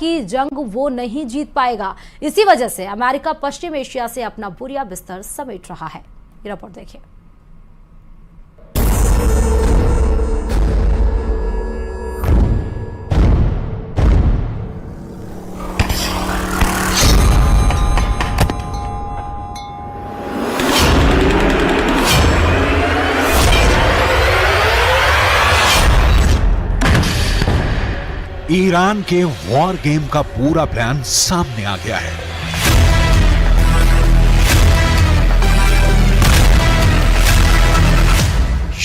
की जंग वो नहीं जीत पाएगा। इसी वजह से अमेरिका पश्चिम एशिया से अपना बोरिया बिस्तर समेट रहा है। ये रिपोर्ट देखिए। ईरान के वॉर गेम का पूरा प्लान सामने आ गया है।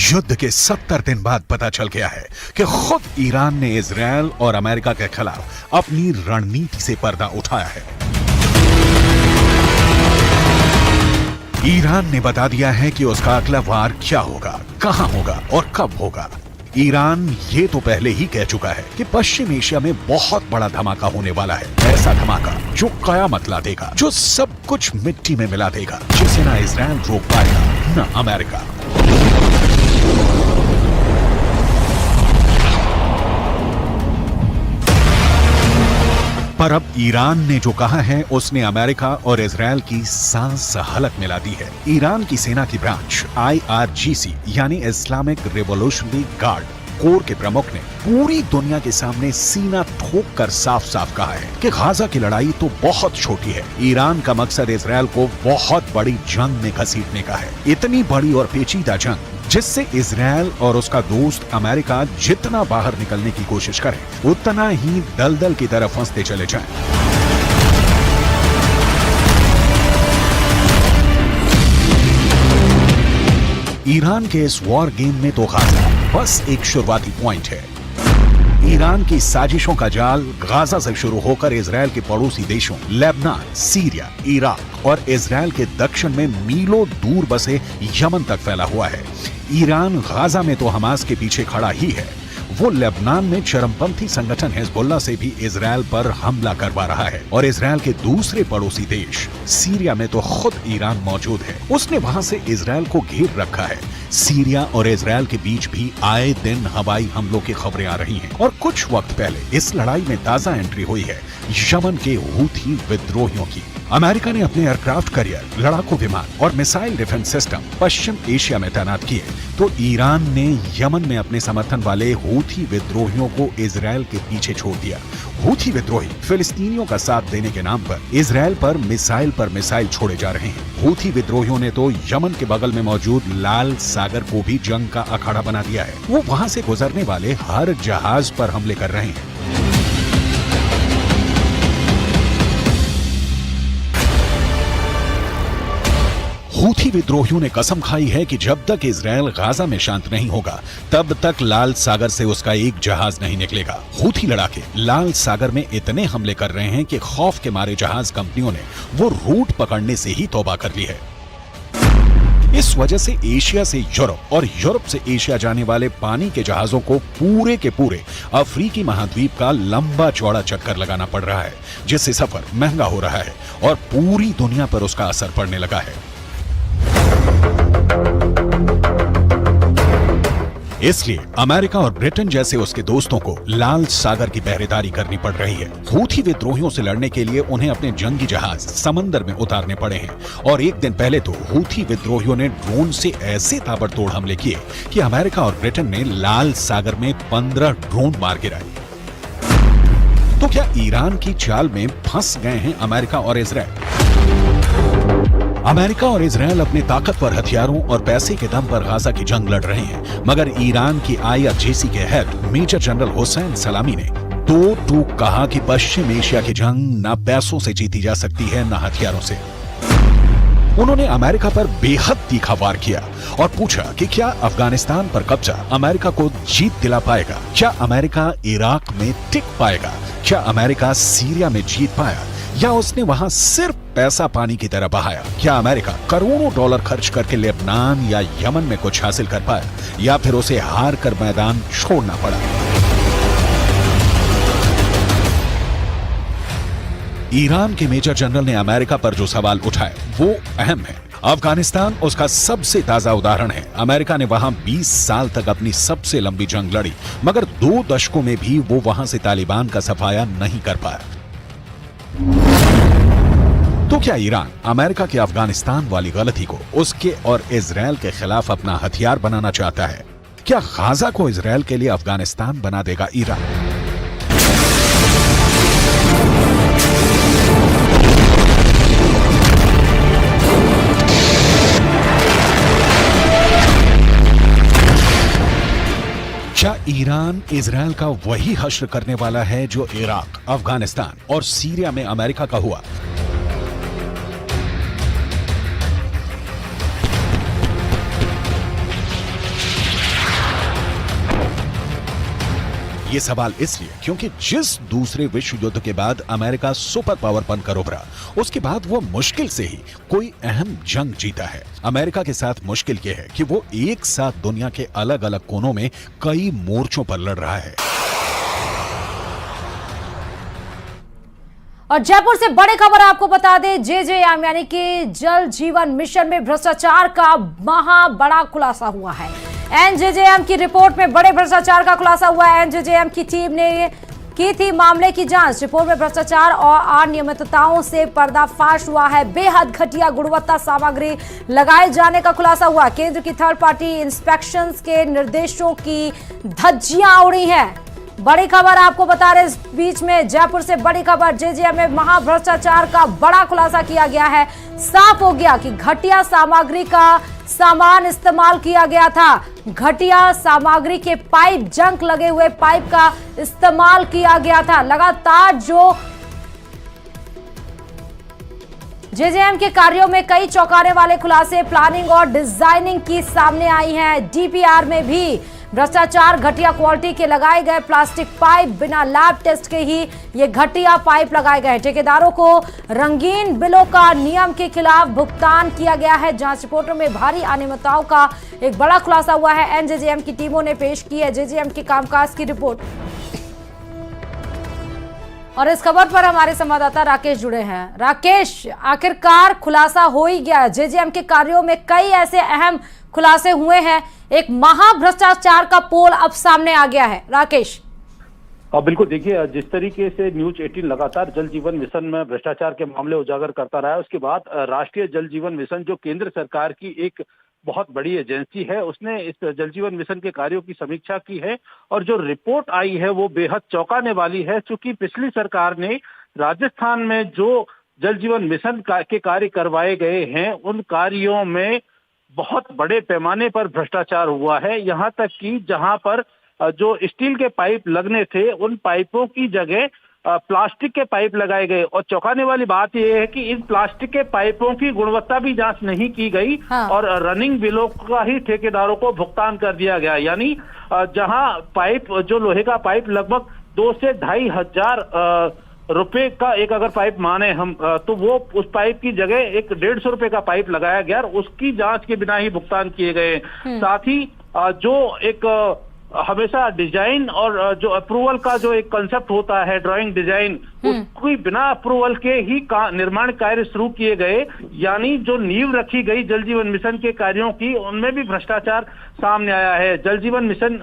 युद्ध के 70 दिन बाद पता चल गया है कि खुद ईरान ने इजरायल और अमेरिका के खिलाफ अपनी रणनीति से पर्दा उठाया है। ईरान ने बता दिया है कि उसका अगला वार क्या होगा, कहां होगा और कब होगा। ईरान ये तो पहले ही कह चुका है कि पश्चिम एशिया में बहुत बड़ा धमाका होने वाला है। ऐसा धमाका जो कयामत ला देगा, जो सब कुछ मिट्टी में मिला देगा, जिसे ना इजरायल रोक पाएगा ना अमेरिका। पर अब ईरान ने जो कहा है उसने अमेरिका और इजरायल की सांस हलक मिला दी है। ईरान की सेना की ब्रांच IRGC यानी इस्लामिक रिवॉल्यूशनरी गार्ड कोर के प्रमुख ने पूरी दुनिया के सामने सीना ठोक कर साफ साफ कहा है कि गाजा की लड़ाई तो बहुत छोटी है। ईरान का मकसद इजरायल को बहुत बड़ी जंग में घसीटने का है। इतनी बड़ी और पेचीदा जंग जिससे इजरायल और उसका दोस्त अमेरिका जितना बाहर निकलने की कोशिश करें उतना ही दलदल की तरफ फंसते चले जाएं। ईरान के इस वॉर गेम में तो गाजा बस एक शुरुआती पॉइंट है। ईरान की साजिशों का जाल गाजा से शुरू होकर इजरायल के पड़ोसी देशों लेबनान, सीरिया, इराक और इजरायल के दक्षिण में मीलों दूर बसे यमन तक फैला हुआ है। ईरान गाजा में तो हमास के पीछे खड़ा ही है। वो लेबनान में चरमपंथी संगठन हिजबुल्लाह से भी इजरायल पर हमला करवा रहा है और इजरायल के दूसरे पड़ोसी देश सीरिया में तो खुद ईरान मौजूद है। उसने वहां से इजरायल को घेर रखा है। सीरिया और इजरायल के बीच भी आए दिन हवाई हमलों की खबरें आ रही हैं और कुछ वक्त पहले इस लड़ाई में ताजा एंट्री हुई है यमन के हूथी विद्रोहियों की। अमेरिका ने अपने एयरक्राफ्ट कैरियर, लड़ाकू विमान और मिसाइल डिफेंस सिस्टम पश्चिम एशिया में तैनात किए तो ईरान ने यमन में अपने समर्थन वाले हूथी विद्रोहियों को इजरायल के पीछे छोड़ दिया। हूथी विद्रोही फिलिस्तीनियों का साथ देने के नाम पर इजरायल पर मिसाइल छोड़े जा रहे हैं। हूथी विद्रोहियों ने तो यमन के बगल में मौजूद लाल सागर को भी जंग का अखाड़ा बना दिया है। वो वहां से गुजरने वाले हर जहाज पर हमले कर रहे हैं। हूथी विद्रोहियों ने कसम खाई है कि जब तक इजरायल गाजा में शांत नहीं होगा तब तक लाल सागर से उसका एक जहाज नहीं निकलेगा। हूथी लड़ाके लाल सागर में इतने हमले कर रहे हैं कि खौफ के मारे जहाज कंपनियों ने वो रूट पकड़ने से ही तौबा कर ली है। इस वजह से एशिया से यूरोप और यूरोप से एशिया जाने वाले पानी के जहाजों को पूरे के पूरे अफ्रीकी महाद्वीप का लंबा चौड़ा चक्कर लगाना पड़ रहा है, जिससे सफर महंगा हो रहा है और पूरी दुनिया पर उसका असर पड़ने लगा है। इसलिए अमेरिका और ब्रिटेन जैसे उसके दोस्तों को लाल सागर की पहरेदारी करनी पड़ रही है। हूथी विद्रोहियों से लड़ने के लिए उन्हें अपने जंगी जहाज समंदर में उतारने पड़े हैं और एक दिन पहले तो हूथी विद्रोहियों ने ड्रोन से ऐसे ताबड़तोड़ हमले किए कि अमेरिका और ब्रिटेन ने लाल सागर में 15 ड्रोन मार गिराए। तो क्या ईरान की चाल में फंस गए हैं अमेरिका और इजरायल? अमेरिका और इजरायल अपने ताकतवर हथियारों और पैसे के दम पर गाजा की जंग लड़ रहे हैं, मगर ईरान की IRGC के हेड मेजर जनरल हुसैन सलामी ने दो टूक कहा कि पश्चिम एशिया की जंग न पैसों से जीती जा सकती है न हथियारों से। उन्होंने अमेरिका पर बेहद तीखा वार किया और पूछा कि क्या अफगानिस्तान पर कब्जा अमेरिका को जीत दिला पाएगा? क्या अमेरिका इराक में टिक पाएगा? क्या अमेरिका सीरिया में जीत पाया या उसने वहां सिर्फ पैसा पानी की तरह बहाया? क्या अमेरिका करोड़ों डॉलर खर्च करके लेबनान या यमन में कुछ हासिल कर पाया या फिर उसे हार कर मैदान छोड़ना पड़ा? ईरान के मेजर जनरल ने अमेरिका पर जो सवाल उठाए वो अहम है। अफगानिस्तान उसका सबसे ताजा उदाहरण है। अमेरिका ने वहां 20 साल तक अपनी सबसे लंबी जंग लड़ी, मगर 2 दशकों में भी वो वहां से तालिबान का सफाया नहीं कर पाया। तो क्या ईरान अमेरिका के अफगानिस्तान वाली गलती को उसके और इजरायल के खिलाफ अपना हथियार बनाना चाहता है? क्या गाजा को इजरायल के लिए अफगानिस्तान बना देगा ईरान? क्या ईरान इजरायल का वही हश्र करने वाला है जो इराक, अफगानिस्तान और सीरिया में अमेरिका का हुआ? ये सवाल इसलिए क्योंकि जिस दूसरे विश्व युद्ध के बाद अमेरिका सुपर पावर बनकर उभरा, उसके बाद वो मुश्किल से ही कोई अहम जंग जीता है। अमेरिका के साथ मुश्किल ये है कि वो एक साथ दुनिया के अलग अलग कोनों में कई मोर्चों पर लड़ रहा है। और जयपुर से बड़ी खबर आपको बता दें, जेजेएम यानी कि जल जीवन मिशन में भ्रष्टाचार का महा बड़ा खुलासा हुआ है। एनजेजेएम की रिपोर्ट में बड़े भ्रष्टाचार का खुलासा हुआ है। एनजेजेएम की टीम ने की थी मामले की जांच। रिपोर्ट में भ्रष्टाचार और अनियमितताओं से पर्दाफाश हुआ है। बेहद घटिया गुणवत्ता सामग्री लगाए जाने का खुलासा हुआ। केंद्र की थर्ड पार्टी इंस्पेक्शंस के निर्देशों की धज्जियां उड़ी हैं। बड़ी खबर आपको बता रहे, इस बीच में जयपुर से बड़ी खबर, जेजेएम में महाभ्रष्टाचार का बड़ा खुलासा किया गया है। साफ हो गया कि घटिया सामग्री का सामान इस्तेमाल किया गया था। घटिया सामग्री के पाइप, जंक लगे हुए पाइप का इस्तेमाल किया गया था। लगातार जो जेजेएम के कार्यों में कई चौंकाने वाले खुलासे प्लानिंग और डिजाइनिंग की सामने आई हैं। डीपीआर में भी भ्रष्टाचार, घटिया क्वालिटी के लगाए गए प्लास्टिक पाइप, बिना लैब टेस्ट के ही ये घटिया पाइप लगाए गए। ठेकेदारों को रंगीन बिलों का नियम के खिलाफ भुगतान किया गया है। जांच रिपोर्टों में भारी अनियमितताओं का एक बड़ा खुलासा हुआ है। एनजेजेएम की टीमों ने पेश की है जेजेएम के कामकाज की रिपोर्ट। और इस खबर पर हमारे संवाददाता राकेश जुड़े हैं। राकेश, आखिरकार खुलासा हो ही गया। जेजेएम के कार्यों में कई ऐसे अहम खुलासे हुए हैं। एक महाभ्रष्टाचार का पोल अब सामने आ गया है। राकेश, बिल्कुल, देखिए जिस तरीके से न्यूज 18 लगातार जल जीवन मिशन में भ्रष्टाचार के मामले उजागर करता रहा है, उसके बाद राष्ट्रीय जल जीवन मिशन जो केंद्र सरकार की एक बहुत बड़ी एजेंसी है, उसने इस जल जीवन मिशन के कार्यों की समीक्षा की है और जो रिपोर्ट आई है वो बेहद चौंकाने वाली है। चूंकि पिछली सरकार ने राजस्थान में जो जल जीवन मिशन के कार्य करवाए गए हैं, उन कार्यों में बहुत बड़े पैमाने पर भ्रष्टाचार हुआ है। यहाँ तक कि जहां पर जो स्टील के पाइप लगने थे, उन पाइपों की जगह प्लास्टिक के पाइप लगाए गए। और चौंकाने वाली बात यह है कि इन प्लास्टिक के पाइपों की गुणवत्ता भी जांच नहीं की गई। हाँ। और रनिंग बिलों का ही ठेकेदारों को भुगतान कर दिया गया। यानी जहां पाइप, जो लोहे का पाइप लगभग 2 से 2.5 हजार रुपए का एक अगर पाइप माने हम, तो वो उस पाइप की जगह एक 150 रुपए का पाइप लगाया गया और उसकी जांच के बिना ही भुगतान किए गए। साथ ही जो एक हमेशा डिजाइन और जो अप्रूवल का जो एक कंसेप्ट होता है, ड्राइंग डिजाइन, उसकी बिना अप्रूवल के ही निर्माण कार्य शुरू किए गए। यानी जो नींव रखी गई जल जीवन मिशन के कार्यों की, उनमें भी भ्रष्टाचार सामने आया है। जल जीवन मिशन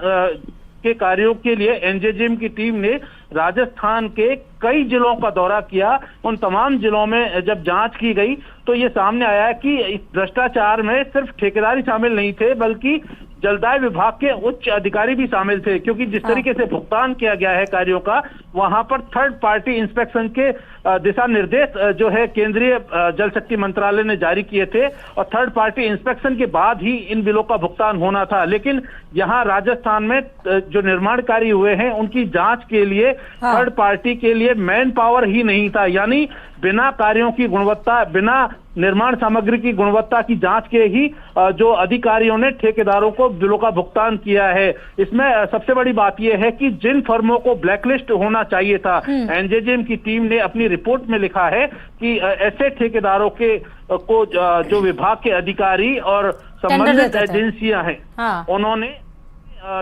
के कार्यों के लिए एनजेजेएम की टीम ने राजस्थान के कई जिलों का दौरा किया। उन तमाम जिलों में जब जांच की गई तो ये सामने आया कि इस भ्रष्टाचार में सिर्फ ठेकेदार ही शामिल नहीं थे, बल्कि जलदाय विभाग के उच्च अधिकारी भी शामिल थे। क्योंकि जिस तरीके से भुगतान किया गया है कार्यों का, वहां पर थर्ड पार्टी इंस्पेक्शन के दिशा निर्देश जो है केंद्रीय जल शक्ति मंत्रालय ने जारी किए थे और थर्ड पार्टी इंस्पेक्शन के बाद ही इन बिलों का भुगतान होना था। लेकिन यहाँ राजस्थान में जो निर्माण कार्य हुए हैं, उनकी जांच के लिए थर्ड पार्टी के लिए मैन पावर ही नहीं था। यानी बिना कार्यों की गुणवत्ता, बिना निर्माण सामग्री की गुणवत्ता की जांच के ही जो अधिकारियों ने ठेकेदारों को बिलों का भुगतान किया है। इसमें सबसे बड़ी बात यह है कि जिन फर्मों को ब्लैकलिस्ट होना चाहिए था, एनजेजेएम की टीम ने अपनी रिपोर्ट में लिखा है कि ऐसे ठेकेदारों के को जो विभाग के अधिकारी और संबंधित एजेंसियां हैं, उन्होंने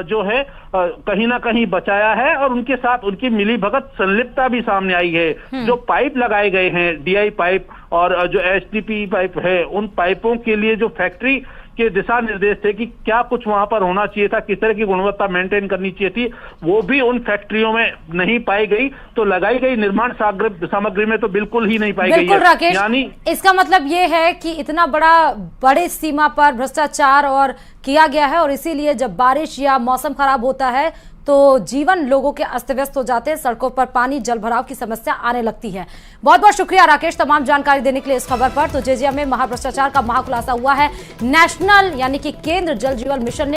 जो है कहीं ना कहीं बचाया है और उनके साथ उनकी मिलीभगत संलिप्तता भी सामने आई है। जो पाइप लगाए गए हैं, डीआई पाइप और जो एचडीपी पाइप है, उन पाइपों के लिए जो फैक्ट्री के दिशा निर्देश थे कि क्या कुछ वहां पर होना चाहिए था, किस तरह की गुणवत्ता मेंटेन करनी चाहिए थी, वो भी उन फैक्ट्रियों में नहीं पाई गई। तो लगाई गई निर्माण सामग्री में तो बिल्कुल ही नहीं पाई गई है। राकेश, यानी इसका मतलब ये है कि इतना बड़े सीमा पर भ्रष्टाचार और किया गया है और इसीलिए जब बारिश या मौसम खराब होता है तो जीवन लोगों के अस्त व्यस्त हो जाते हैं, सड़कों पर पानी जल भराव की समस्या आने लगती है। बहुत बहुत शुक्रिया राकेश तमाम जानकारी देने के लिए इस खबर पर। तो जेजेएम में महाभ्रष्टाचार का महाखुलासा हुआ है। नेशनल यानी कि केंद्र जल जीवन मिशन ने